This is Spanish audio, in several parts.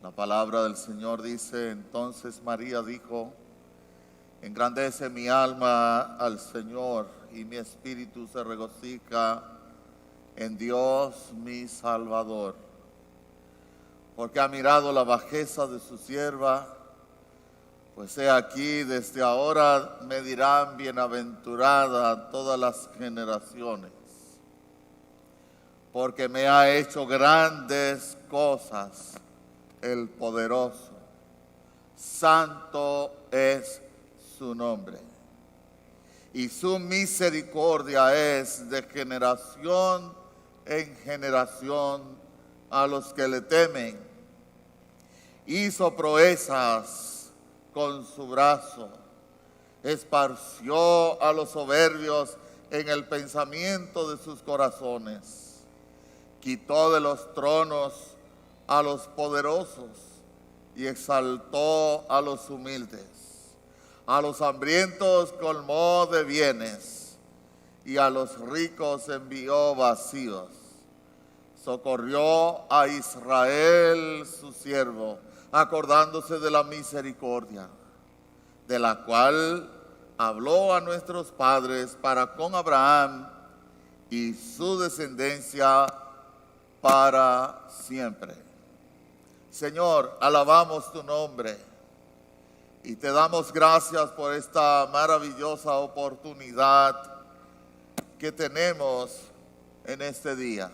La palabra del Señor dice: entonces María dijo: engrandece mi alma al Señor, y mi espíritu se regocija en Dios mi Salvador, porque ha mirado la bajeza de su sierva. Pues he aquí, desde ahora me dirán bienaventurada todas las generaciones, porque me ha hecho grandes cosas el poderoso. Santo es su nombre, y su misericordia es de generación en generación a los que le temen. Hizo proezas con su brazo, esparció a los soberbios en el pensamiento de sus corazones, quitó de los tronos a los poderosos y exaltó a los humildes. A los hambrientos colmó de bienes y a los ricos envió vacíos. Socorrió a Israel su siervo, acordándose de la misericordia, de la cual habló a nuestros padres para con Abraham y su descendencia para siempre. Señor, alabamos tu nombre y te damos gracias por esta maravillosa oportunidad que tenemos en este día.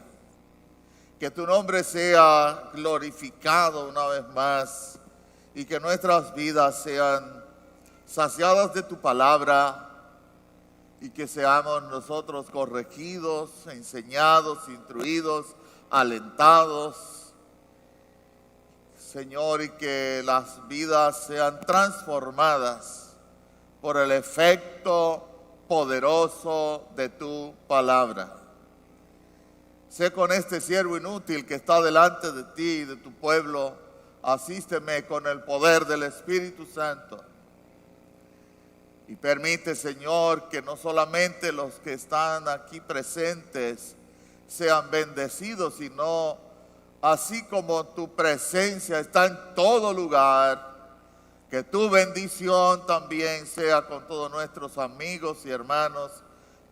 Que tu nombre sea glorificado una vez más y que nuestras vidas sean saciadas de tu palabra y que seamos nosotros corregidos, enseñados, instruidos, alentados, Señor, y que las vidas sean transformadas por el efecto poderoso de tu palabra. Sé con este siervo inútil que está delante de ti y de tu pueblo. Asísteme con el poder del Espíritu Santo. Y permite, Señor, que no solamente los que están aquí presentes sean bendecidos, sino así como tu presencia está en todo lugar, que tu bendición también sea con todos nuestros amigos y hermanos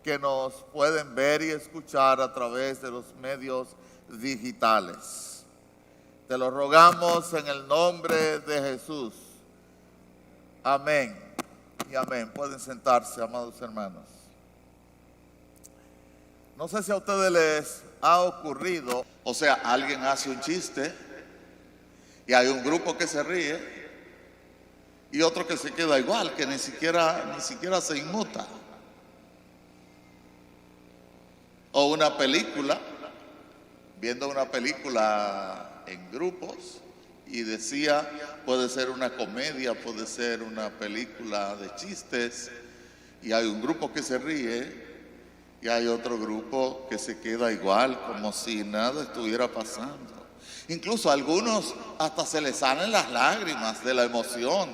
que nos pueden ver y escuchar a través de los medios digitales. Te lo rogamos en el nombre de Jesús. Amén y amén. Pueden sentarse, amados hermanos. No sé si a ustedes les ha ocurrido, o sea, alguien hace un chiste y hay un grupo que se ríe y otro que se queda igual, que ni siquiera se inmuta. O una película, viendo una película en grupos y decía, puede ser una comedia, puede ser una película de chistes, y hay un grupo que se ríe y hay otro grupo que se queda igual, como si nada estuviera pasando. Incluso a algunos hasta se les salen las lágrimas de la emoción,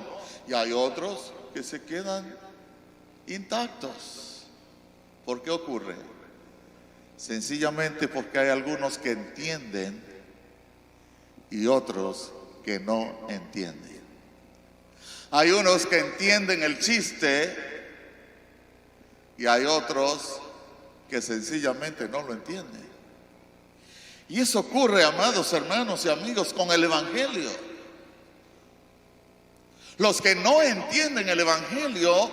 y hay otros que se quedan intactos. ¿Por qué ocurre? Sencillamente porque hay algunos que entienden y otros que no entienden. Hay unos que entienden el chiste y hay otros que sencillamente no lo entienden. Y eso ocurre, amados hermanos y amigos, con el Evangelio. Los que no entienden el Evangelio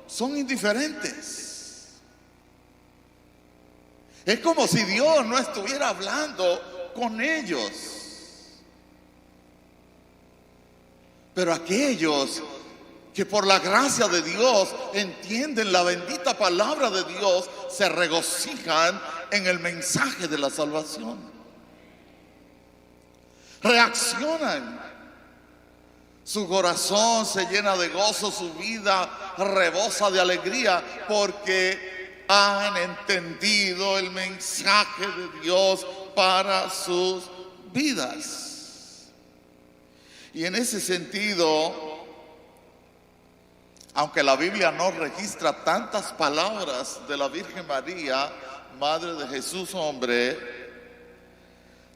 son indiferentes. Es como si Dios no estuviera hablando con ellos. Pero aquellos que por la gracia de Dios entienden la bendita palabra de Dios, se regocijan en el mensaje de la salvación. Reaccionan. Su corazón se llena de gozo, su vida rebosa de alegría, porque han entendido el mensaje de Dios para sus vidas. Y en ese sentido, aunque la Biblia no registra tantas palabras de la Virgen María, Madre de Jesús hombre,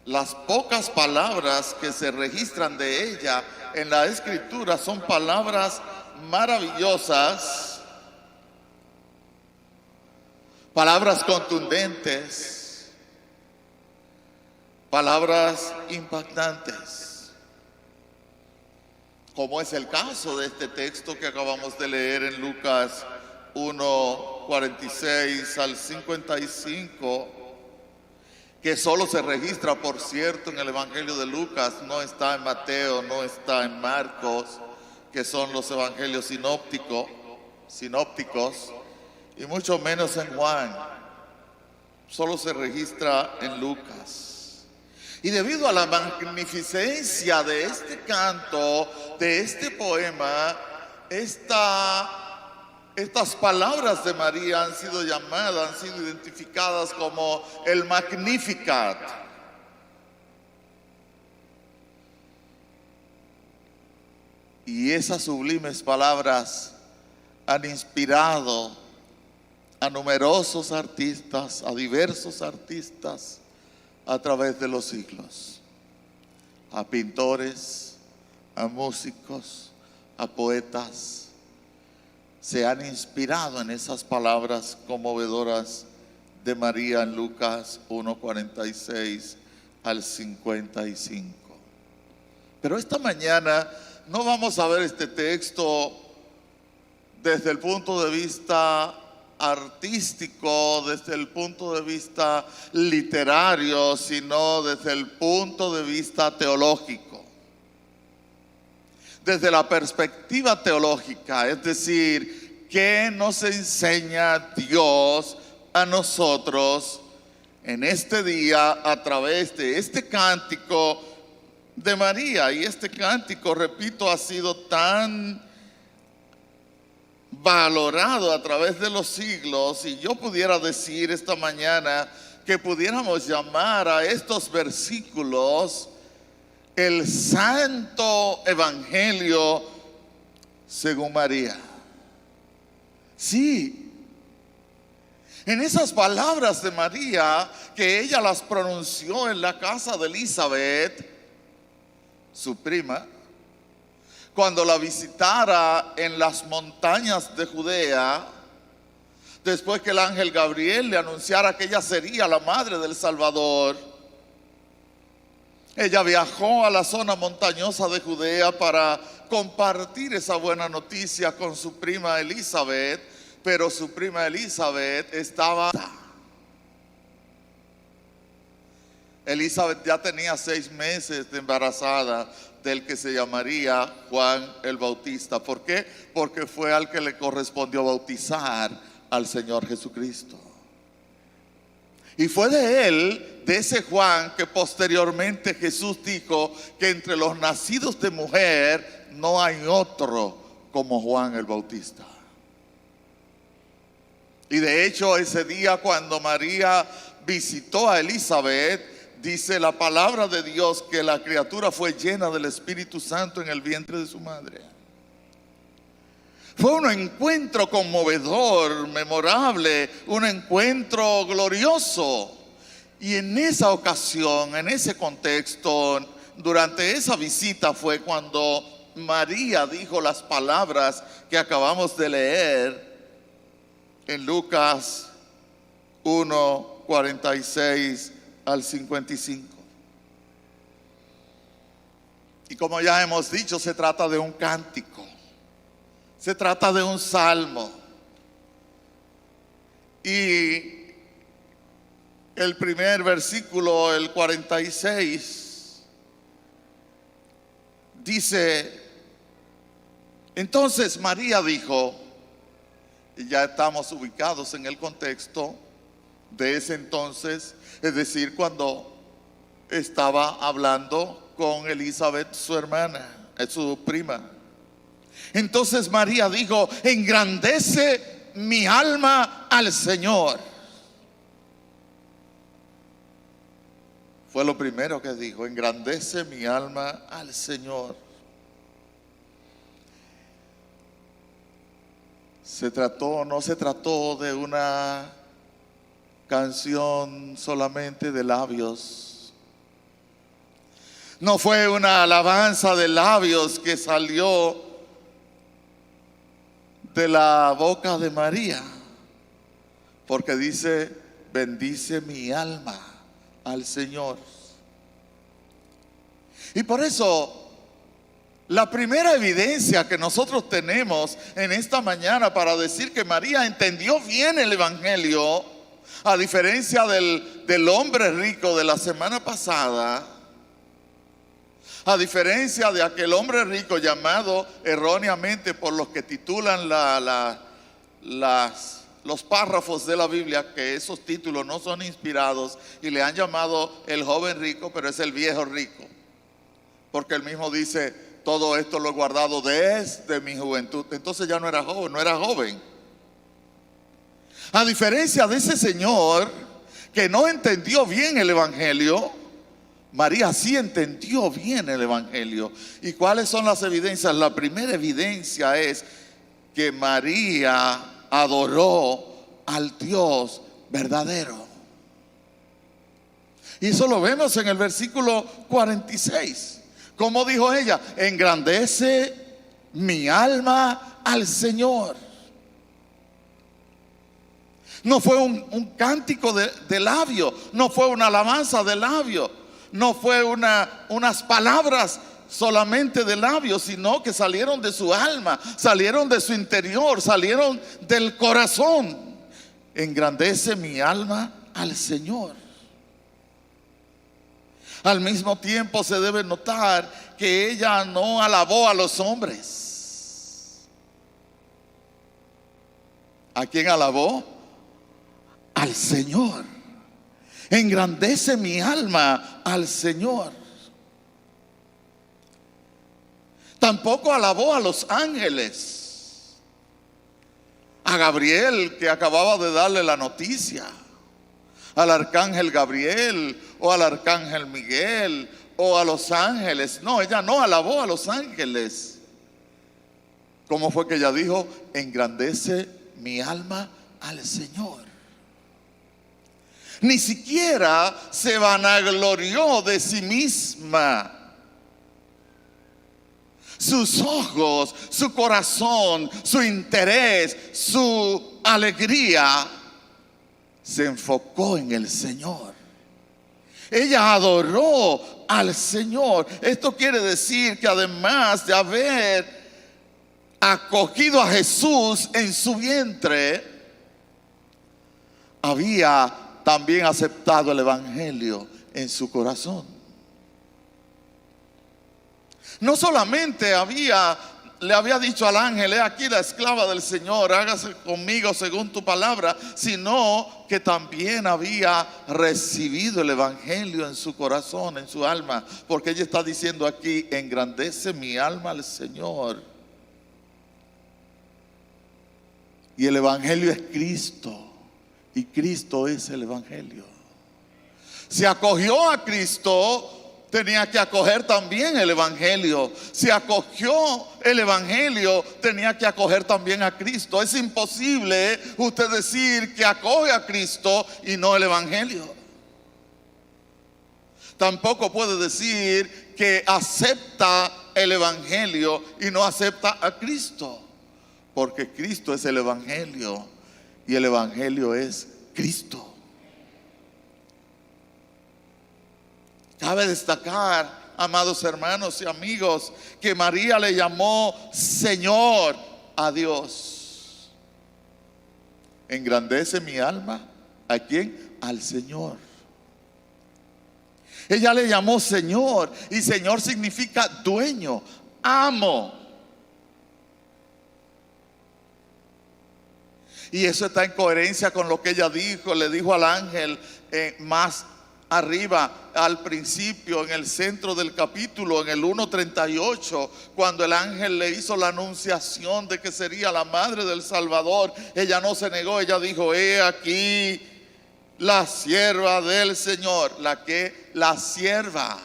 las pocas palabras que se registran de ella en la Escritura son palabras maravillosas, palabras contundentes, palabras impactantes, como es el caso de este texto que acabamos de leer en Lucas 1:46 al 55, que solo se registra, por cierto, en el Evangelio de Lucas, no está en Mateo, no está en Marcos, que son los evangelios sinópticos, y mucho menos en Juan. Solo se registra en Lucas. Y debido a la magnificencia de este canto, de este poema, estas palabras de María han sido llamadas, han sido identificadas como el Magnificat. Y esas sublimes palabras han inspirado a numerosos artistas, a diversos artistas a través de los siglos, a pintores, a músicos, a poetas. Se han inspirado en esas palabras conmovedoras de María en Lucas 1:46 al 55. Pero esta mañana no vamos a ver este texto desde el punto de vista artístico, desde el punto de vista literario, sino desde el punto de vista teológico. Desde la perspectiva teológica, es decir, ¿qué nos enseña Dios a nosotros en este día a través de este cántico de María? Y este cántico, repito, ha sido tan valorado a través de los siglos, y yo pudiera decir esta mañana que pudiéramos llamar a estos versículos el Santo Evangelio según María. Sí, en esas palabras de María, que ella las pronunció en la casa de Elizabeth, su prima, cuando la visitara en las montañas de Judea, después que el ángel Gabriel le anunciara que ella sería la madre del Salvador. Ella viajó a la zona montañosa de Judea para compartir esa buena noticia con su prima Elizabeth, pero su prima Elizabeth estaba... Elizabeth ya tenía 6 meses de embarazada del que se llamaría Juan el Bautista. ¿Por qué? Porque fue al que le correspondió bautizar al Señor Jesucristo. Y fue de él, de ese Juan, que posteriormente Jesús dijo que entre los nacidos de mujer no hay otro como Juan el Bautista. Y de hecho ese día, cuando María visitó a Elizabeth, dice la palabra de Dios que la criatura fue llena del Espíritu Santo en el vientre de su madre. Fue un encuentro conmovedor, memorable, un encuentro glorioso. Y en esa ocasión, en ese contexto, durante esa visita fue cuando María dijo las palabras que acabamos de leer en Lucas 1:46 al 55. Y como ya hemos dicho, se trata de un cántico. Se trata de un salmo. Y el primer versículo, el 46, dice: entonces María dijo, y ya estamos ubicados en el contexto de ese entonces, es decir, cuando estaba hablando con Elizabeth, su hermana, su prima. Entonces María dijo: engrandece mi alma al Señor. Fue lo primero que dijo: engrandece mi alma al Señor. No se trató de una canción solamente de labios, No fue una alabanza de labios que salió de la boca de María, porque dice: bendice mi alma al Señor. Y por eso la primera evidencia que nosotros tenemos en esta mañana para decir que María entendió bien el Evangelio, a diferencia del hombre rico de la semana pasada, a diferencia de aquel hombre rico llamado erróneamente por los que titulan los párrafos de la Biblia, que esos títulos no son inspirados, y le han llamado el joven rico, pero es el viejo rico, porque él mismo dice: todo esto lo he guardado desde mi juventud. Entonces ya no era joven, no era joven. A diferencia de ese señor que no entendió bien el Evangelio, María sí entendió bien el Evangelio. ¿Y cuáles son las evidencias? La primera evidencia es que María adoró al Dios verdadero. Y eso lo vemos en el versículo 46. ¿Cómo dijo ella? Engrandece mi alma al Señor. No fue un cántico de labio, no fue una alabanza de labio, no fue unas palabras solamente de labios, sino que salieron de su alma, salieron de su interior, salieron del corazón. Engrandece mi alma al Señor. Al mismo tiempo se debe notar que ella no alabó a los hombres. ¿A quién alabó? Al Señor. Engrandece mi alma al Señor. Tampoco alabó a los ángeles, a Gabriel, que acababa de darle la noticia, al arcángel Gabriel o al arcángel Miguel o a los ángeles. No, ella no alabó a los ángeles. ¿Cómo fue que ella dijo? Engrandece mi alma al Señor. Ni siquiera se vanaglorió de sí misma. Sus ojos, su corazón, su interés, su alegría se enfocó en el Señor. Ella adoró al Señor. Esto quiere decir que además de haber acogido a Jesús en su vientre, había también aceptado el Evangelio en su corazón. No solamente le había dicho al ángel: he aquí la esclava del Señor, hágase conmigo según tu palabra, sino que también había recibido el Evangelio en su corazón, en su alma, porque ella está diciendo aquí: engrandece mi alma al Señor. Y el Evangelio es Cristo, y Cristo es el Evangelio. Si acogió a Cristo, tenía que acoger también el Evangelio. Si acogió el Evangelio, tenía que acoger también a Cristo. Es imposible usted decir que acoge a Cristo y no el Evangelio. Tampoco puede decir que acepta el Evangelio y no acepta a Cristo, porque Cristo es el Evangelio y el Evangelio es Cristo. Cabe destacar, amados hermanos y amigos, que María le llamó Señor a Dios. Engrandece mi alma. ¿A quién? Al Señor. Ella le llamó Señor, y Señor significa dueño, amo. Y eso está en coherencia con lo que ella dijo, le dijo al ángel más arriba, al principio, en el centro del capítulo, en el 1:38, cuando el ángel le hizo la anunciación de que sería la madre del Salvador. Ella no se negó, ella dijo: he aquí la sierva del Señor. La sierva.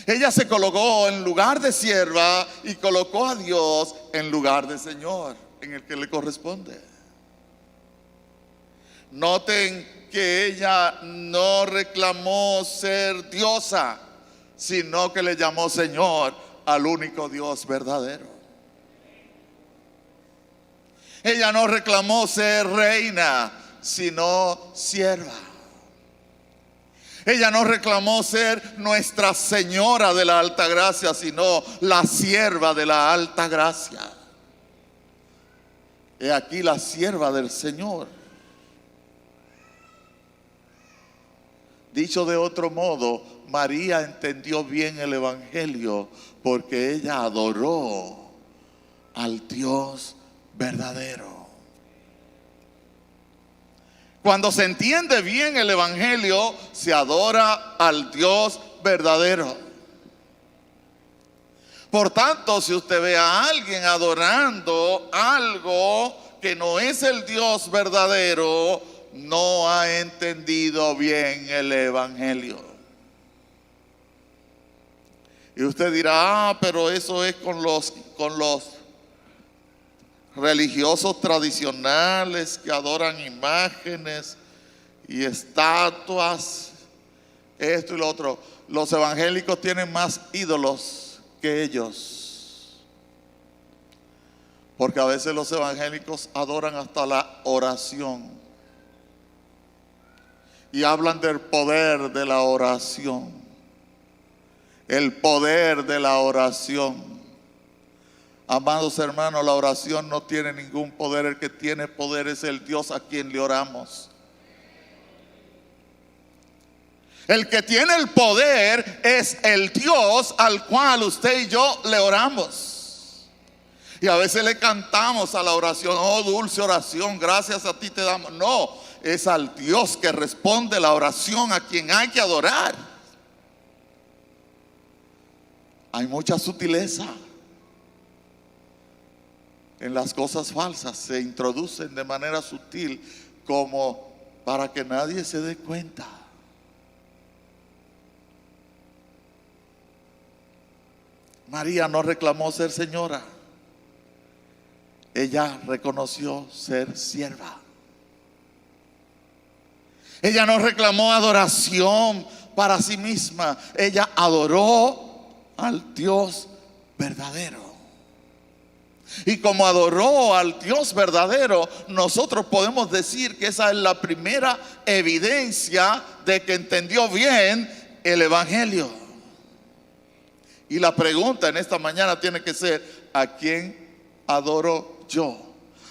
Ella se colocó en lugar de sierva y colocó a Dios en lugar de Señor, en el que le corresponde. Noten que ella no reclamó ser diosa, sino que le llamó Señor al único Dios verdadero. Ella no reclamó ser reina, sino sierva. Ella no reclamó ser Nuestra Señora de la Alta Gracia, sino la sierva de la Alta Gracia. He aquí la sierva del Señor. Dicho de otro modo, María entendió bien el Evangelio porque ella adoró al Dios verdadero. Cuando se entiende bien el Evangelio, se adora al Dios verdadero. Por tanto, si usted ve a alguien adorando algo que no es el Dios verdadero, no ha entendido bien el Evangelio. Y usted dirá, pero eso es con los religiosos tradicionales que adoran imágenes y estatuas, esto y lo otro. Los evangélicos tienen más ídolos que ellos, porque a veces los evangélicos adoran hasta la oración y hablan del poder de la oración, el poder de la oración. Amados hermanos, la oración no tiene ningún poder. El que tiene poder es el Dios a quien le oramos. El que tiene el poder es el Dios al cual usted y yo le oramos. Y a veces le cantamos a la oración, oh dulce oración, gracias a ti te damos. No, es al Dios que responde la oración a quien hay que adorar. Hay mucha sutileza en las cosas falsas, se introducen de manera sutil como para que nadie se dé cuenta. María no reclamó ser señora, ella reconoció ser sierva. Ella no reclamó adoración para sí misma, ella adoró al Dios verdadero. Y como adoró al Dios verdadero, nosotros podemos decir que esa es la primera evidencia de que entendió bien el Evangelio. Y la pregunta en esta mañana tiene que ser, ¿a quién adoro yo?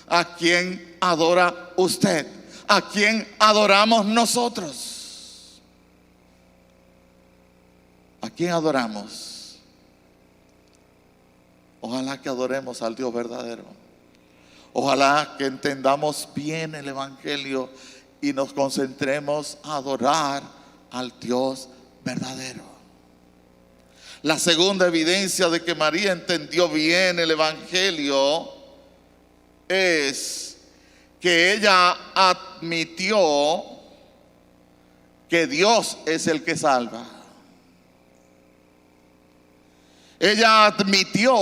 ¿A quién adora usted? ¿A quién adoramos nosotros? ¿A quién adoramos? Ojalá que adoremos al Dios verdadero. Ojalá que entendamos bien el Evangelio y nos concentremos a adorar al Dios verdadero. La segunda evidencia de que María entendió bien el Evangelio es que ella admitió que Dios es el que salva. Ella admitió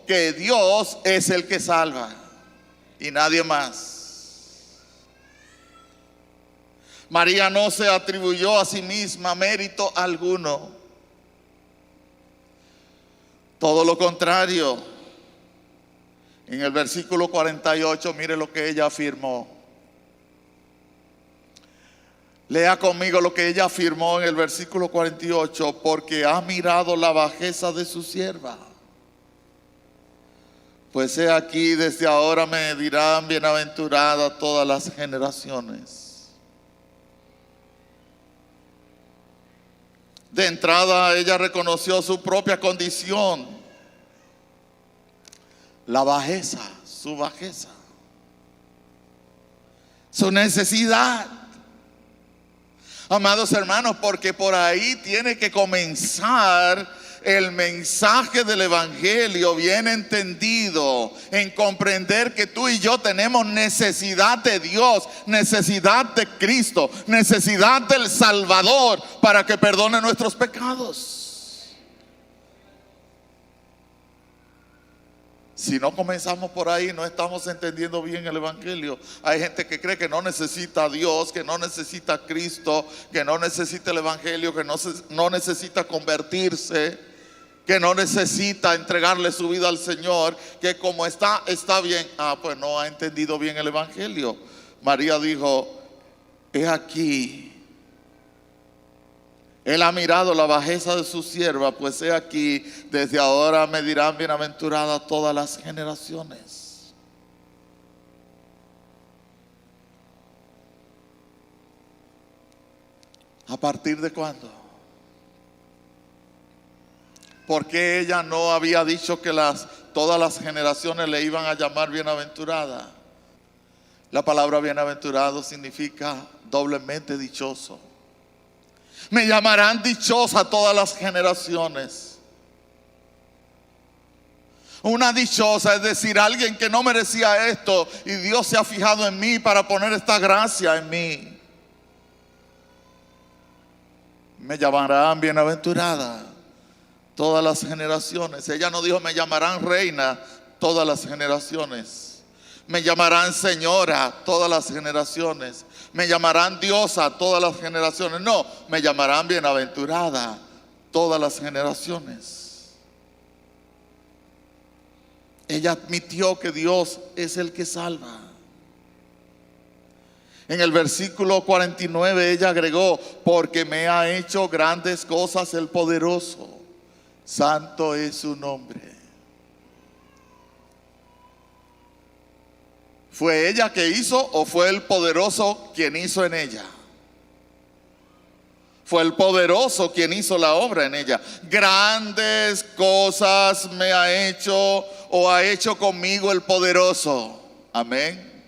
que Dios es el que salva y nadie más. María no se atribuyó a sí misma mérito alguno. Todo lo contrario. En el versículo 48, mire lo que ella afirmó. Lea conmigo lo que ella afirmó en el versículo 48, porque ha mirado la bajeza de su sierva. Pues he aquí, desde ahora me dirán bienaventurada todas las generaciones. De entrada ella reconoció su propia condición, la bajeza, su bajeza, su necesidad. Amados hermanos, porque por ahí tiene que comenzar el mensaje del Evangelio bien entendido, en comprender que tú y yo tenemos necesidad de Dios, necesidad de Cristo, necesidad del Salvador para que perdone nuestros pecados. Si no comenzamos por ahí, no estamos entendiendo bien el Evangelio. Hay gente que cree que no necesita a Dios, que no necesita a Cristo, que no necesita el Evangelio, que no necesita convertirse, que no necesita entregarle su vida al Señor, que como está bien. Pues no ha entendido bien el Evangelio. María dijo: he aquí, Él ha mirado la bajeza de su sierva, pues he aquí, desde ahora me dirán bienaventurada todas las generaciones. ¿A partir de cuándo? ¿Por qué ella no había dicho que todas las generaciones le iban a llamar bienaventurada? La palabra bienaventurado significa doblemente dichoso. Me llamarán dichosa todas las generaciones. Una dichosa, es decir, alguien que no merecía esto y Dios se ha fijado en mí para poner esta gracia en mí. Me llamarán bienaventurada todas las generaciones. Ella no dijo: me llamarán reina todas las generaciones. Me llamarán señora todas las generaciones. Me llamarán diosa todas las generaciones. No, me llamarán bienaventurada todas las generaciones. Ella admitió que Dios es el que salva. En el versículo 49 ella agregó: porque me ha hecho grandes cosas el poderoso. Santo es su nombre. ¿Fue ella que hizo o fue el poderoso quien hizo en ella? Fue el poderoso quien hizo la obra en ella. Grandes cosas me ha hecho o ha hecho conmigo el poderoso. Amén.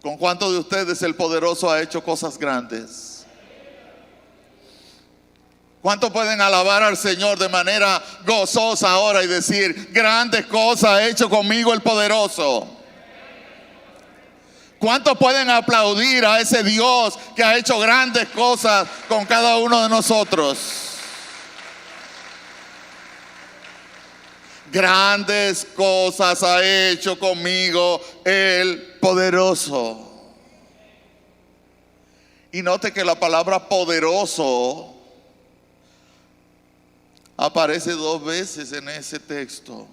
¿Con cuántos de ustedes el poderoso ha hecho cosas grandes? ¿Cuántos pueden alabar al Señor de manera gozosa ahora y decir: grandes cosas ha hecho conmigo el poderoso? ¿Cuántos pueden aplaudir a ese Dios que ha hecho grandes cosas con cada uno de nosotros? Grandes cosas ha hecho conmigo el poderoso. Y note que la palabra poderoso aparece 2 veces en ese texto,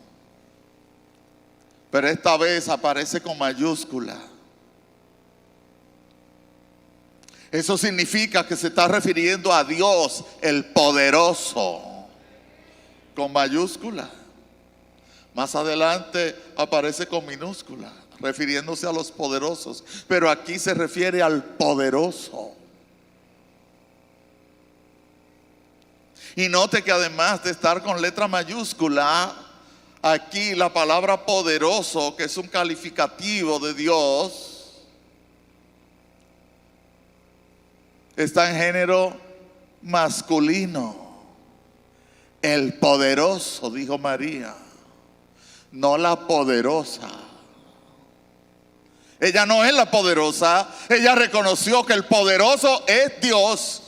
pero esta vez aparece con mayúscula. Eso significa que se está refiriendo a Dios, el poderoso, con mayúscula. Más adelante aparece con minúscula, refiriéndose a los poderosos, pero aquí se refiere al poderoso. Y note que además de estar con letra mayúscula, aquí la palabra poderoso, que es un calificativo de Dios, está en género masculino. El poderoso, dijo María, no la poderosa. Ella no es la poderosa, ella reconoció que el poderoso es Dios.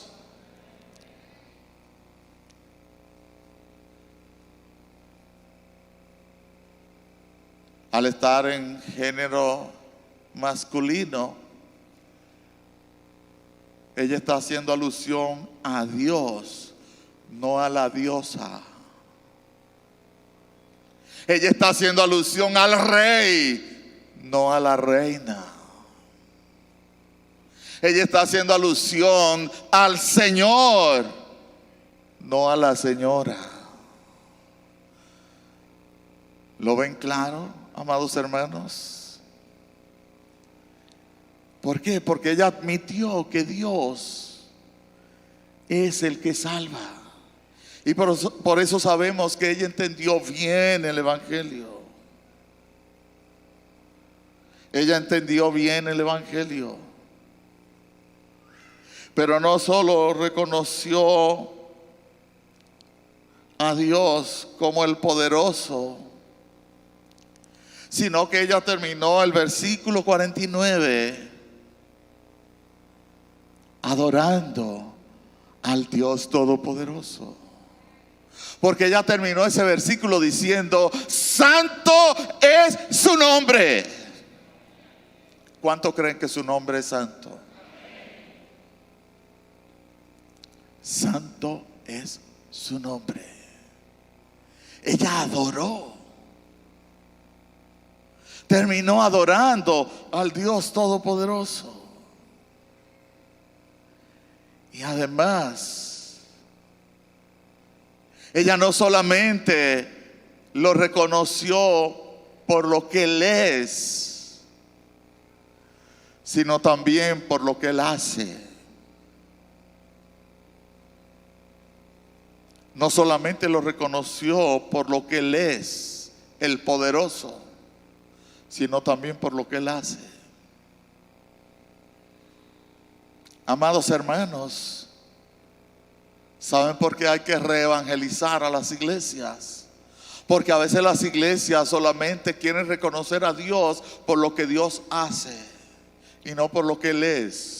Al estar en género masculino, ella está haciendo alusión a Dios, no a la diosa. Ella está haciendo alusión al rey, no a la reina. Ella está haciendo alusión al Señor, no a la señora. ¿Lo ven claro, amados hermanos? ¿Por qué? Porque ella admitió que Dios es el que salva. Y por eso sabemos que ella entendió bien el Evangelio. Ella entendió bien el Evangelio. Pero no solo reconoció a Dios como el poderoso, sino que ella terminó el versículo 49 adorando al Dios Todopoderoso. Porque ella terminó ese versículo diciendo: santo es su nombre. ¿Cuánto creen que su nombre es santo? Santo es su nombre. Ella adoró. Terminó adorando al Dios Todopoderoso. Y además, ella no solamente lo reconoció por lo que Él es, sino también por lo que Él hace. No solamente lo reconoció por lo que Él es, el poderoso, sino también por lo que Él hace. Amados hermanos, ¿saben por qué hay que reevangelizar a las iglesias? Porque a veces las iglesias solamente quieren reconocer a Dios por lo que Dios hace y no por lo que Él es.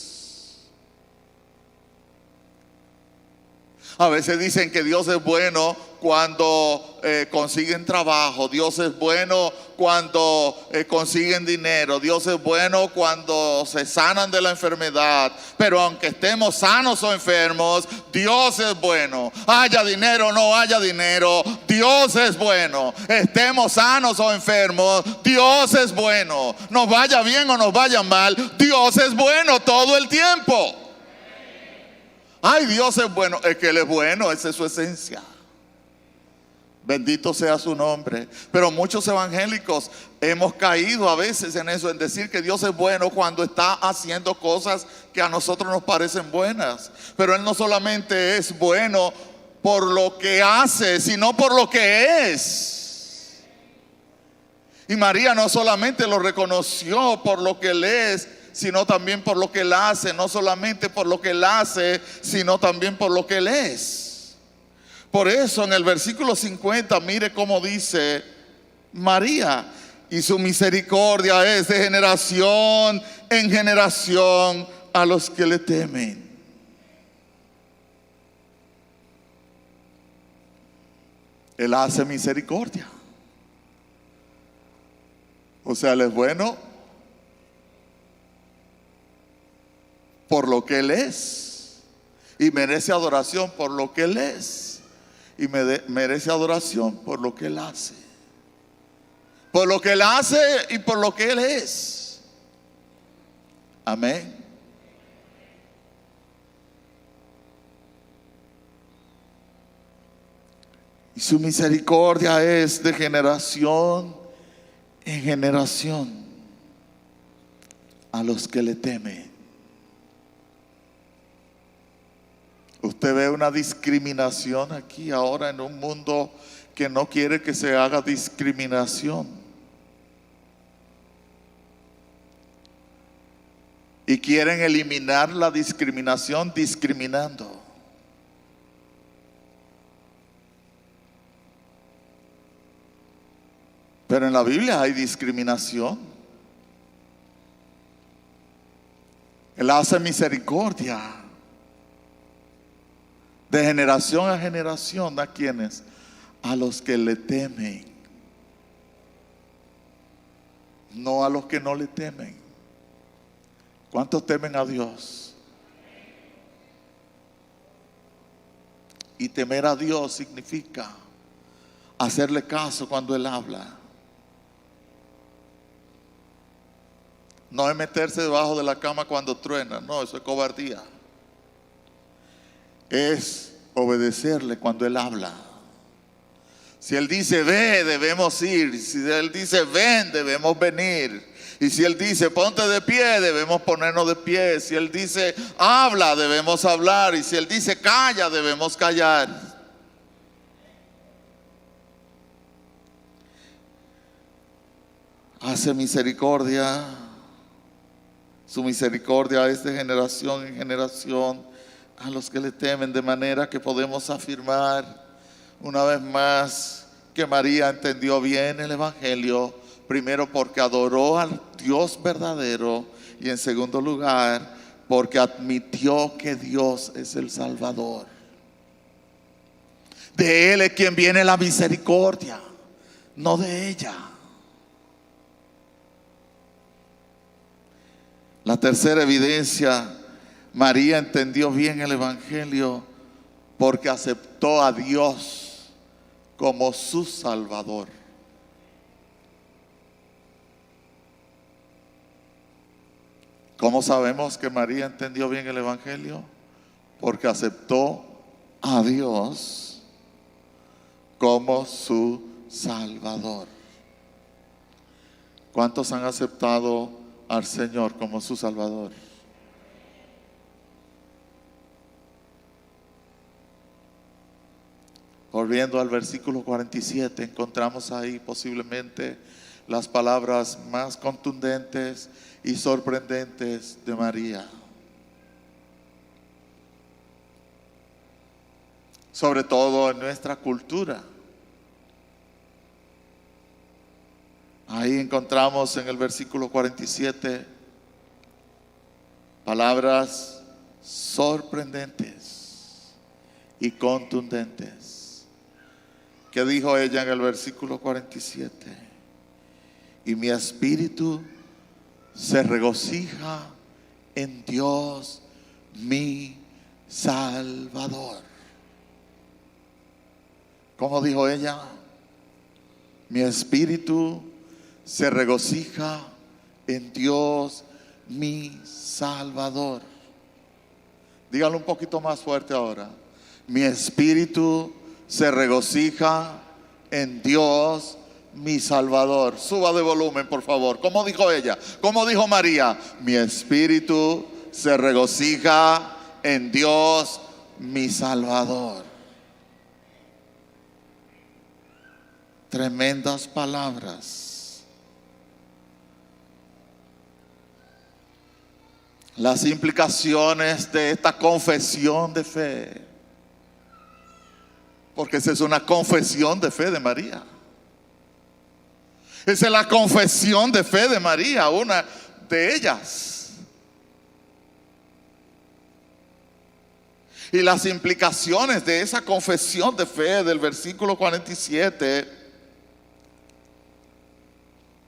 A veces dicen que Dios es bueno cuando consiguen trabajo, Dios es bueno cuando consiguen dinero, Dios es bueno cuando se sanan de la enfermedad. Pero aunque estemos sanos o enfermos, Dios es bueno. Haya dinero o no haya dinero, Dios es bueno. Estemos sanos o enfermos, Dios es bueno. Nos vaya bien o nos vaya mal, Dios es bueno todo el tiempo. Ay, Dios es bueno. Es que Él es bueno, esa es su esencia. Bendito sea su nombre. Pero muchos evangélicos hemos caído a veces en eso, en decir que Dios es bueno cuando está haciendo cosas que a nosotros nos parecen buenas. Pero Él no solamente es bueno por lo que hace, sino por lo que es. Y María no solamente lo reconoció por lo que Él es, sino también por lo que Él hace. No solamente por lo que Él hace, sino también por lo que Él es. Por eso en el versículo 50, mire cómo dice María: y su misericordia es de generación en generación a los que le temen. Él hace misericordia. O sea, Él es bueno por lo que Él es, y merece adoración por lo que Él es, y merece adoración por lo que Él hace. Por lo que Él hace y por lo que Él es. Amén. Y su misericordia es de generación en generación a los que le temen. Usted ve una discriminación aquí ahora en un mundo que no quiere que se haga discriminación. Y quieren eliminar la discriminación discriminando. Pero en la Biblia hay discriminación. Él hace misericordia de generación a generación. ¿A quiénes? A los que le temen. No a los que no le temen. ¿Cuántos temen a Dios? Y temer a Dios significa hacerle caso cuando Él habla. No es meterse debajo de la cama cuando truena. No, eso es cobardía. Es obedecerle cuando Él habla. Si Él dice ve, debemos ir. Si Él dice ven, debemos venir. Y si Él dice ponte de pie, debemos ponernos de pie. Si Él dice habla, debemos hablar. Y si Él dice calla, debemos callar. Hace misericordia. Su misericordia es de generación en generación a los que le temen, de manera que podemos afirmar una vez más que María entendió bien el Evangelio, primero porque adoró al Dios verdadero y en segundo lugar porque admitió que Dios es el Salvador. De Él es quien viene la misericordia, no de ella. La tercera evidencia: María entendió bien el Evangelio porque aceptó a Dios como su Salvador. ¿Cómo sabemos que María entendió bien el Evangelio? Porque aceptó a Dios como su Salvador. ¿Cuántos han aceptado al Señor como su Salvador? Volviendo al versículo 47, encontramos ahí posiblemente las palabras más contundentes y sorprendentes de María. Sobre todo en nuestra cultura. Ahí encontramos en el versículo 47 palabras sorprendentes y contundentes. ¿Qué dijo ella en el versículo 47? Y mi espíritu se regocija en Dios mi Salvador. ¿Cómo dijo ella? Mi espíritu se regocija en Dios mi Salvador. Dígalo un poquito más fuerte ahora. Mi espíritu se regocija en Dios mi Salvador. Suba de volumen, por favor. ¿Cómo dijo ella? ¿Cómo dijo María? Mi espíritu se regocija en Dios mi Salvador. Tremendas palabras. Las implicaciones de esta confesión de fe. Porque esa es una confesión de fe de María. Esa es la confesión de fe de María, una de ellas. Y las implicaciones de esa confesión de fe del versículo 47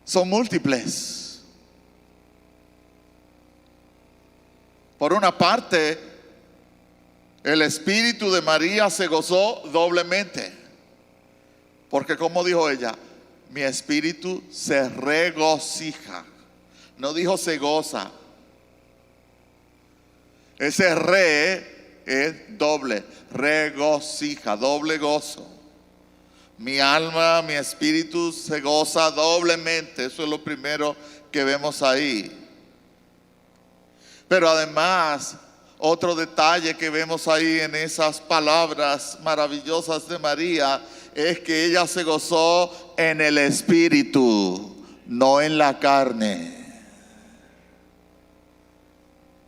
son múltiples. Por una parte, el espíritu de María se gozó doblemente. Porque como dijo ella, mi espíritu se regocija. No dijo se goza. Ese re es doble, regocija, doble gozo. Mi alma, mi espíritu se goza doblemente. Eso es lo primero que vemos ahí. Pero además, otro detalle que vemos ahí en esas palabras maravillosas de María es que ella se gozó en el espíritu, no en la carne.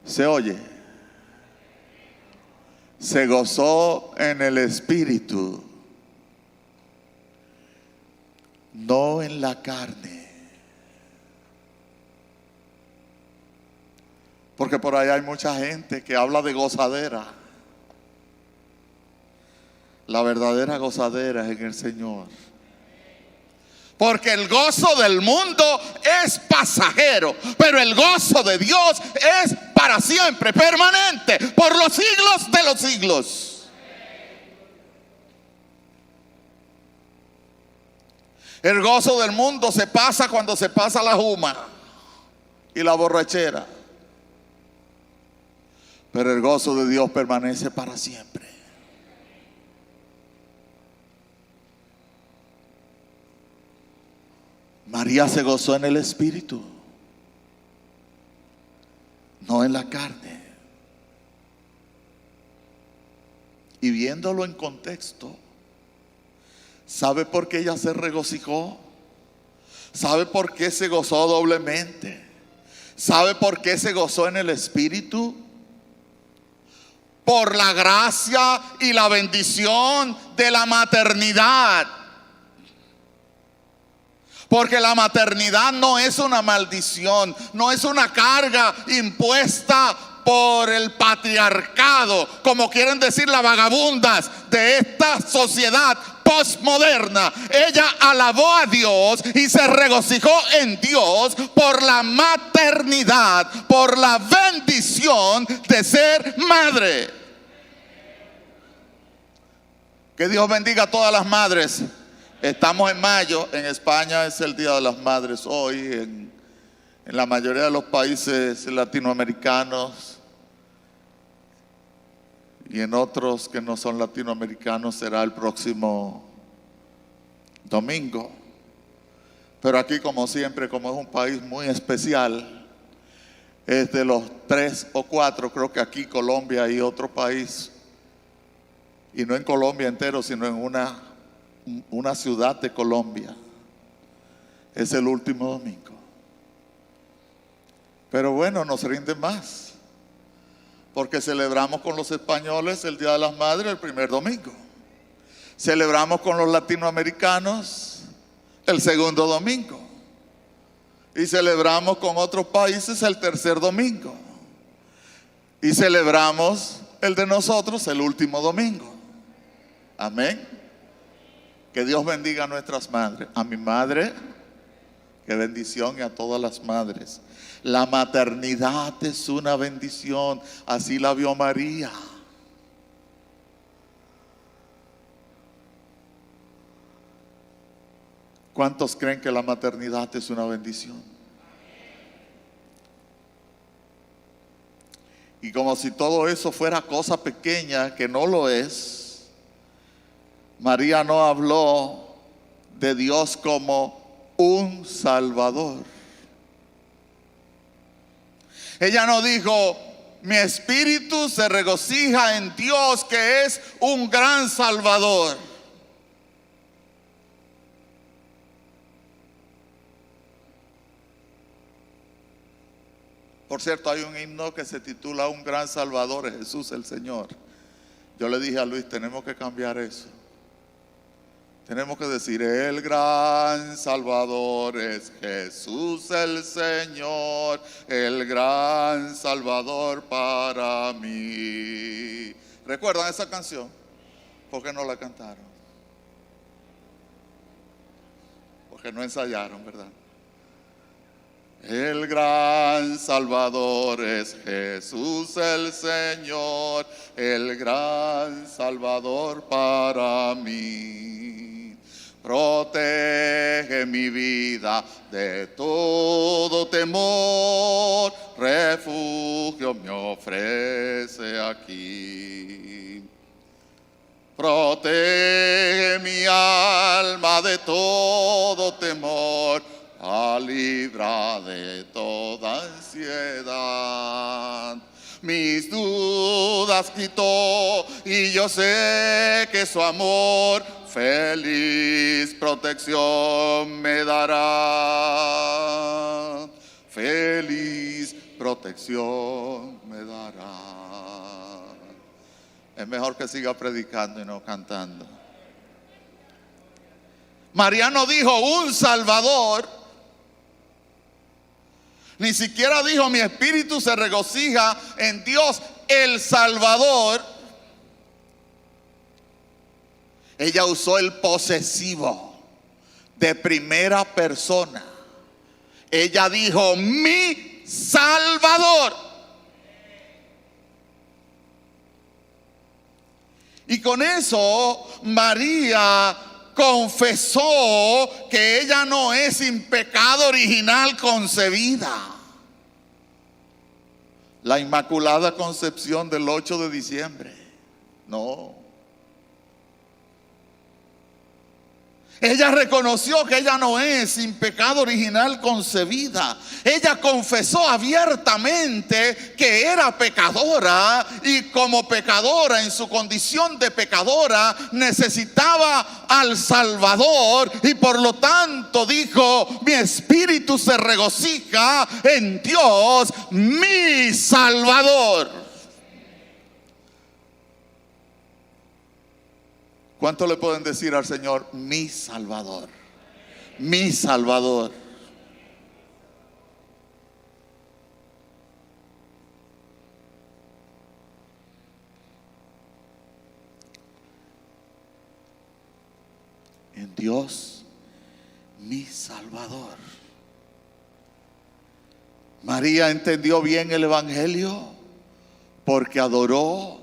¿Se oye? Se gozó en el espíritu, no en la carne. Porque por ahí hay mucha gente que habla de gozadera. La verdadera gozadera es en el Señor. Porque el gozo del mundo es pasajero, pero el gozo de Dios es para siempre, permanente, por los siglos de los siglos. El gozo del mundo se pasa cuando se pasa la juma y la borrachera. Pero el gozo de Dios permanece para siempre. María se gozó en el espíritu, no en la carne. Y viéndolo en contexto, ¿sabe por qué ella se regocijó? ¿Sabe por qué se gozó doblemente? ¿Sabe por qué se gozó en el espíritu? Por la gracia y la bendición de la maternidad. Porque la maternidad no es una maldición, no es una carga impuesta por el patriarcado, como quieren decir las vagabundas de esta sociedad postmoderna. Ella alabó a Dios y se regocijó en Dios por la maternidad, por la bendición de ser madre. Que Dios bendiga a todas las madres. Estamos en mayo, en España es el Día de las Madres hoy, en la mayoría de los países latinoamericanos y en otros que no son latinoamericanos será el próximo domingo. Pero aquí, como siempre, como es un país muy especial, es de los 3 o 4, creo que aquí Colombia y otro país, y no en Colombia entero, sino en una ciudad de Colombia, es el último domingo. Pero bueno, nos rinde más, porque celebramos con los españoles el Día de las Madres el primer domingo. Celebramos con los latinoamericanos el segundo domingo. Y celebramos con otros países el tercer domingo. Y celebramos el de nosotros el último domingo. Amén. Que Dios bendiga a nuestras madres. A mi madre, qué bendición, y a todas las madres. La maternidad es una bendición, así la vio María. ¿Cuántos creen que la maternidad es una bendición? Y como si todo eso fuera cosa pequeña, que no lo es, María no habló de Dios como un Salvador. Ella no dijo: mi espíritu se regocija en Dios, que es un gran Salvador. Por cierto, hay un himno que se titula Un gran Salvador, Jesús el Señor. Yo le dije a Luis, tenemos que cambiar eso. Tenemos que decir: el gran Salvador es Jesús el Señor, el gran Salvador para mí. ¿Recuerdan esa canción? ¿Por qué no la cantaron? Porque no ensayaron, ¿verdad? El gran Salvador es Jesús el Señor, el gran Salvador para mí. Protege mi vida de todo temor, refugio me ofrece aquí. Protege mi alma de todo temor, libra de toda ansiedad. Mis dudas quitó y yo sé que su amor feliz protección me dará. Feliz protección me dará. Es mejor que siga predicando y no cantando. María no dijo un Salvador, ni siquiera dijo: mi espíritu se regocija en Dios el Salvador. Ella usó el posesivo de primera persona. Ella dijo: mi Salvador. Y con eso María confesó que ella no es sin pecado original concebida. La Inmaculada Concepción del 8 de diciembre. No. Ella reconoció que ella no es sin pecado original concebida. Ella confesó abiertamente que era pecadora, y como pecadora, en su condición de pecadora, necesitaba al Salvador, y por lo tanto dijo: mi espíritu se regocija en Dios, mi Salvador. ¿Cuánto le pueden decir al Señor: mi Salvador? Mi Salvador. en Dios mi Salvador. María entendió bien el Evangelio porque adoró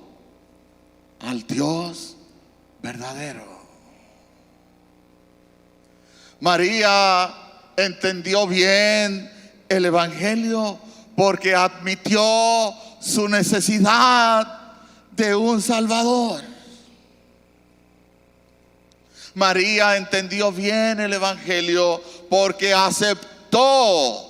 al Dios verdadero. María entendió bien el Evangelio porque admitió su necesidad de un Salvador. María entendió bien el Evangelio porque aceptó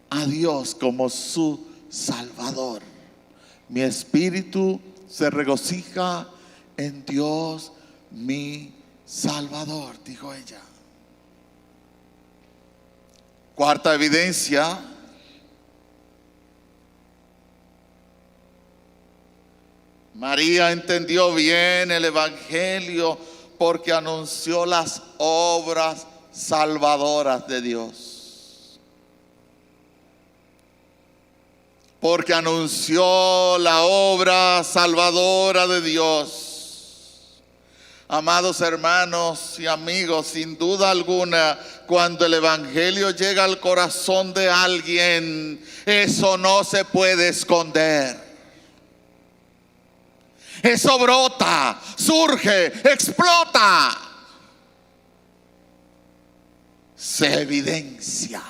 a Dios como su Salvador. Mi espíritu se regocija en Dios mi Salvador, dijo ella. Cuarta evidencia: María entendió bien el Evangelio porque anunció las obras salvadoras de Dios. Porque anunció la obra salvadora de Dios. Amados hermanos y amigos, sin duda alguna, cuando el Evangelio llega al corazón de alguien, eso no se puede esconder. Eso brota, surge, explota, se evidencia.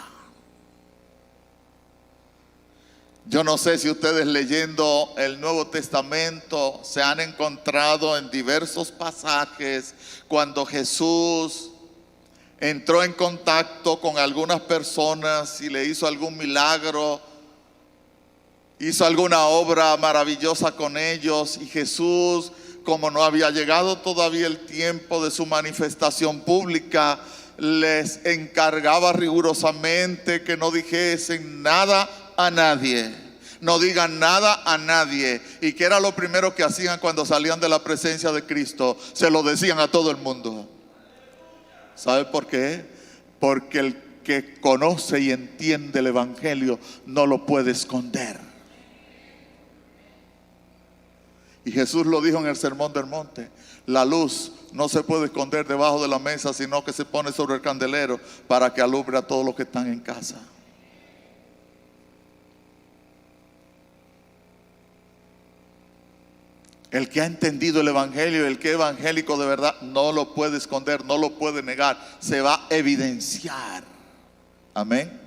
Yo no sé si ustedes, leyendo el Nuevo Testamento, se han encontrado en diversos pasajes cuando Jesús entró en contacto con algunas personas y le hizo algún milagro, hizo alguna obra maravillosa con ellos, y Jesús, como no había llegado todavía el tiempo de su manifestación pública, les encargaba rigurosamente que no dijesen nada a nadie, no digan nada a nadie. ¿Y qué era lo primero que hacían cuando salían de la presencia de Cristo? Se lo decían a todo el mundo. ¿Sabe por qué? Porque el que conoce y entiende el Evangelio no lo puede esconder. Y Jesús lo dijo en el Sermón del Monte: la luz no se puede esconder debajo de la mesa, sino que se pone sobre el candelero para que alumbre a todos los que están en casa. El que ha entendido el Evangelio, el que es evangélico de verdad, no lo puede esconder, no lo puede negar, se va a evidenciar. Amén.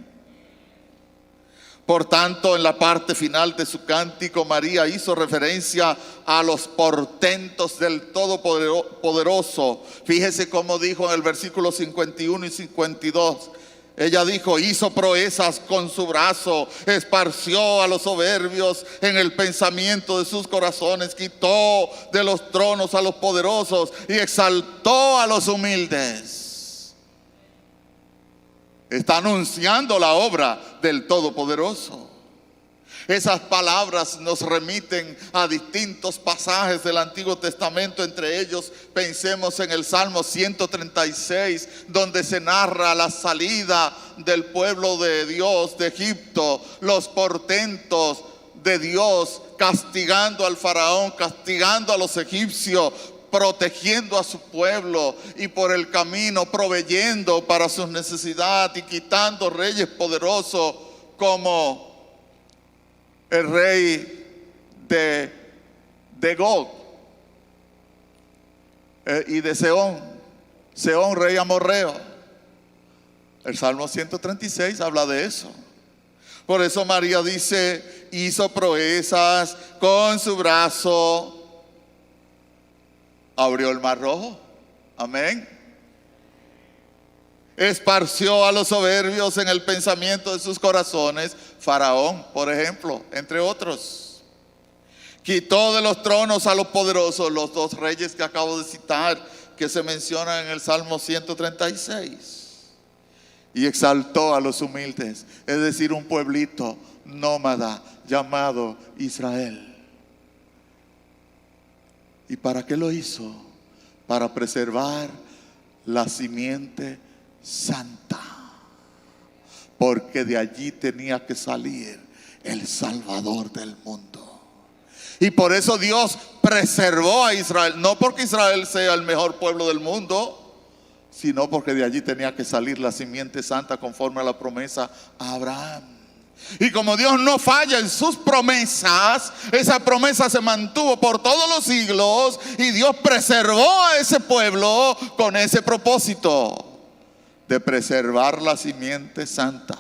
Por tanto, en la parte final de su cántico, María hizo referencia a los portentos del Todopoderoso. Fíjese cómo dijo en el versículo 51 y 52. Ella dijo: hizo proezas con su brazo, esparció a los soberbios en el pensamiento de sus corazones, quitó de los tronos a los poderosos y exaltó a los humildes. Está anunciando la obra del Todopoderoso. Esas palabras nos remiten a distintos pasajes del Antiguo Testamento. Entre ellos, pensemos en el Salmo 136, donde se narra la salida del pueblo de Dios de Egipto, los portentos de Dios castigando al faraón, castigando a los egipcios, protegiendo a su pueblo, y por el camino proveyendo para sus necesidades y quitando reyes poderosos como el rey de Gog y de Sehón, rey amorreo. El Salmo 136 habla de eso. Por eso María dice: hizo proezas con su brazo, abrió el mar rojo. Amén. Esparció a los soberbios en el pensamiento de sus corazones. Faraón, por ejemplo, entre otros. Quitó de los tronos a los poderosos, los dos reyes que acabo de citar, que se mencionan en el Salmo 136. Y exaltó a los humildes, es decir, un pueblito nómada llamado Israel. ¿Y para qué lo hizo? Para preservar la simiente santa, porque de allí tenía que salir el Salvador del mundo. Y por eso Dios preservó a Israel, no porque Israel sea el mejor pueblo del mundo, sino porque de allí tenía que salir la simiente santa conforme a la promesa a Abraham. Y como Dios no falla en sus promesas, esa promesa se mantuvo por todos los siglos y Dios preservó a ese pueblo con ese propósito de preservar la simiente santa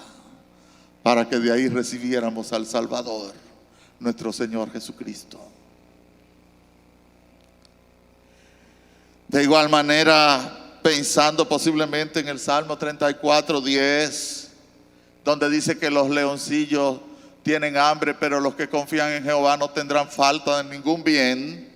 para que de ahí recibiéramos al Salvador, nuestro Señor Jesucristo. De igual manera, pensando posiblemente en el Salmo 34:10, donde dice que los leoncillos tienen hambre, pero los que confían en Jehová no tendrán falta de ningún bien.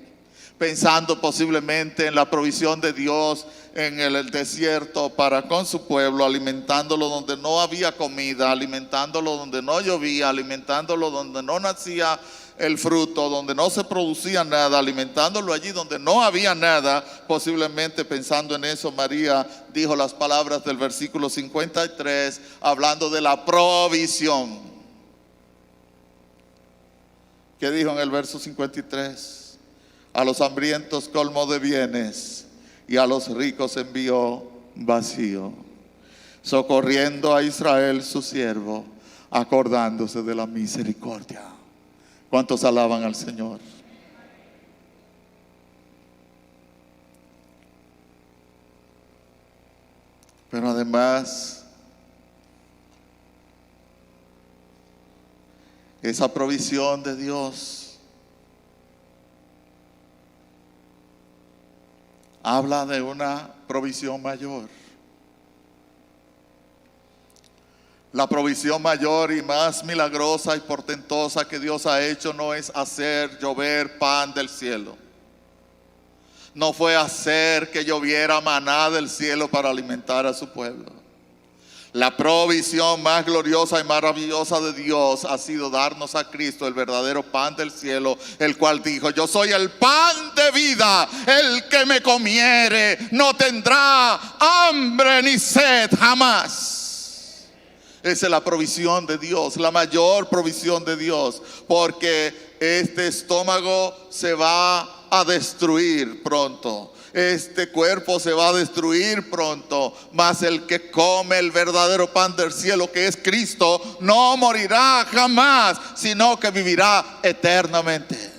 Pensando posiblemente en la provisión de Dios en el desierto para con su pueblo, alimentándolo donde no había comida, alimentándolo donde no llovía, alimentándolo donde no nacía el fruto, donde no se producía nada, alimentándolo allí donde no había nada. Posiblemente pensando en eso, María dijo las palabras del versículo 53, hablando de la provisión. ¿Qué dijo en el verso 53? A los hambrientos colmó de bienes y a los ricos envió vacío, socorriendo a Israel su siervo, acordándose de la misericordia. ¿Cuántos alaban al Señor? Pero además, esa provisión de Dios habla de una provisión mayor. La provisión mayor y más milagrosa y portentosa que Dios ha hecho no es hacer llover pan del cielo. No fue hacer que lloviera maná del cielo para alimentar a su pueblo. La provisión más gloriosa y maravillosa de Dios ha sido darnos a Cristo, el verdadero pan del cielo, el cual dijo: yo soy el pan de vida, el que me comiere no tendrá hambre ni sed jamás. Esa es la provisión de Dios, la mayor provisión de Dios, porque este estómago se va a destruir pronto. Este cuerpo se va a destruir pronto, mas el que come el verdadero pan del cielo, que es Cristo, no morirá jamás, sino que vivirá eternamente.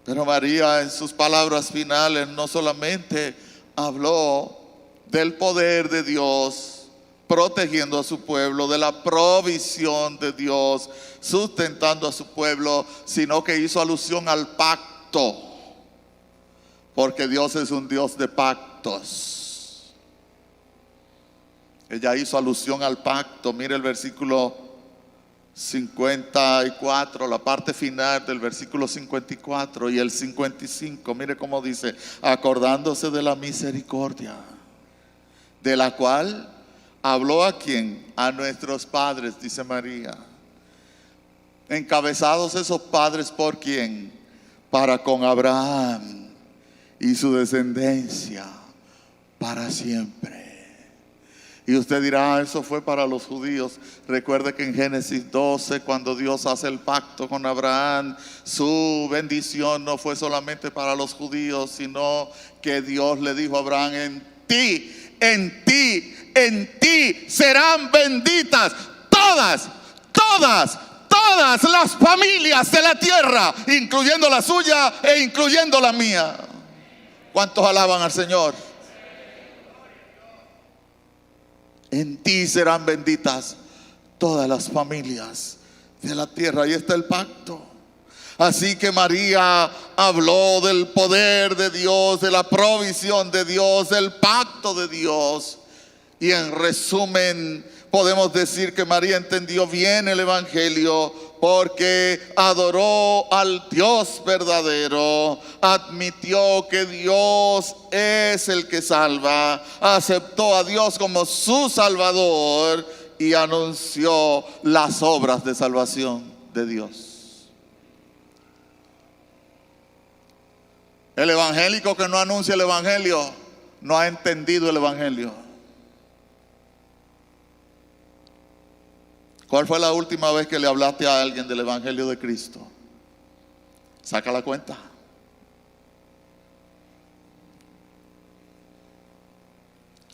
Pero María, en sus palabras finales, no solamente habló del poder de Dios protegiendo a su pueblo, de la provisión de Dios sustentando a su pueblo, sino que hizo alusión al pacto, porque Dios es un Dios de pactos. Ella hizo alusión al pacto. Mire el versículo 54, la parte final del versículo 54 y el 55. Mire cómo dice: acordándose de la misericordia, de la cual habló a quién, a nuestros padres, dice María. Encabezados esos padres por quién, para con Abraham y su descendencia para siempre. Y usted dirá: eso fue para los judíos. Recuerde que en Génesis 12, cuando Dios hace el pacto con Abraham, su bendición no fue solamente para los judíos, sino que Dios le dijo a Abraham: en ti serán benditas todas las familias de la tierra, incluyendo la suya e incluyendo la mía. ¿Cuántos alaban al Señor? En ti serán benditas todas las familias de la tierra. Ahí está el pacto. Así que María habló del poder de Dios, de la provisión de Dios, del pacto de Dios. Y en resumen, podemos decir que María entendió bien el Evangelio, porque adoró al Dios verdadero, admitió que Dios es el que salva, aceptó a Dios como su Salvador y anunció las obras de salvación de Dios. El evangélico que no anuncia el Evangelio no ha entendido el Evangelio. ¿Cuál fue la última vez que le hablaste a alguien del Evangelio de Cristo? Saca la cuenta.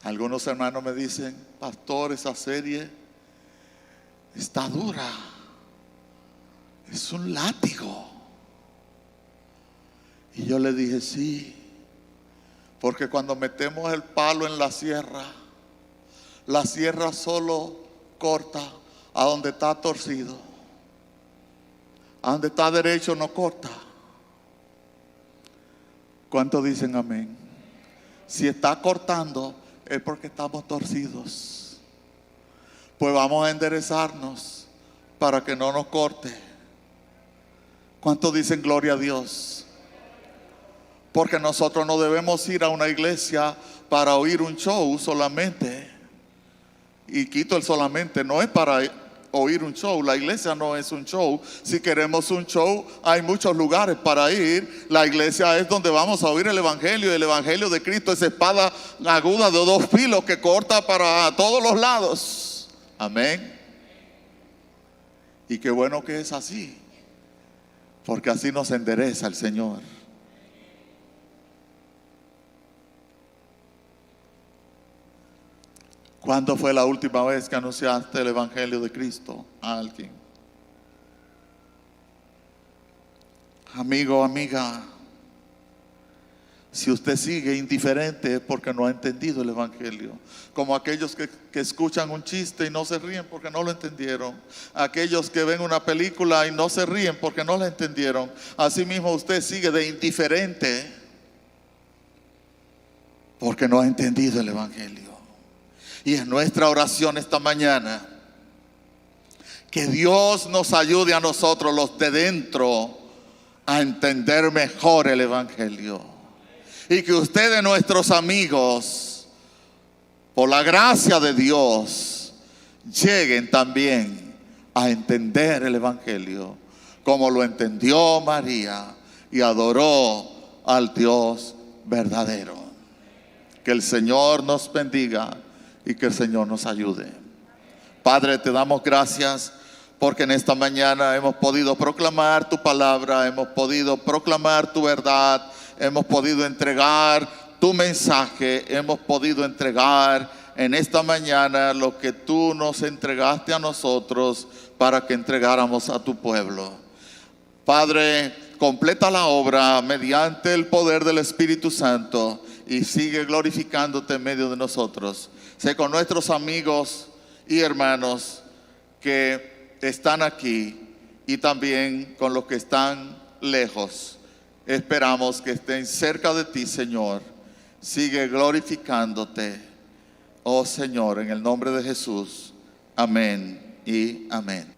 Algunos hermanos me dicen: pastor, esa serie está dura, es un látigo. Y yo le dije: sí, porque cuando metemos el palo en la sierra solo corta a donde está torcido, a donde está derecho no corta. ¿Cuántos dicen amén? Si está cortando es porque estamos torcidos. Pues vamos a enderezarnos para que no nos corte. ¿Cuántos dicen gloria a Dios? Porque nosotros no debemos ir a una iglesia para oír un show solamente. Y quito el solamente, no es para oír un show. La iglesia no es un show. Si queremos un show, hay muchos lugares para ir. La iglesia es donde vamos a oír el Evangelio. El Evangelio de Cristo es espada aguda de dos filos que corta para todos los lados. Amén. Y qué bueno que es así, porque así nos endereza el Señor. ¿Cuándo fue la última vez que anunciaste el Evangelio de Cristo a alguien? Amigo, amiga, si usted sigue indiferente es porque no ha entendido el Evangelio. Como aquellos que escuchan un chiste y no se ríen porque no lo entendieron. Aquellos que ven una película y no se ríen porque no la entendieron. Asimismo usted sigue de indiferente porque no ha entendido el Evangelio. Y es nuestra oración esta mañana que Dios nos ayude a nosotros los de dentro a entender mejor el Evangelio. Y que ustedes, nuestros amigos, por la gracia de Dios, lleguen también a entender el Evangelio como lo entendió María y adoró al Dios verdadero. Que el Señor nos bendiga y que el Señor nos ayude. Padre, te damos gracias porque en esta mañana hemos podido proclamar tu palabra, hemos podido proclamar tu verdad, hemos podido entregar tu mensaje, hemos podido entregar en esta mañana lo que tú nos entregaste a nosotros para que entregáramos a tu pueblo. Padre, completa la obra mediante el poder del Espíritu Santo y sigue glorificándote en medio de nosotros. Sé con nuestros amigos y hermanos que están aquí y también con los que están lejos. Esperamos que estén cerca de ti, Señor. Sigue glorificándote, oh Señor, en el nombre de Jesús. Amén y amén.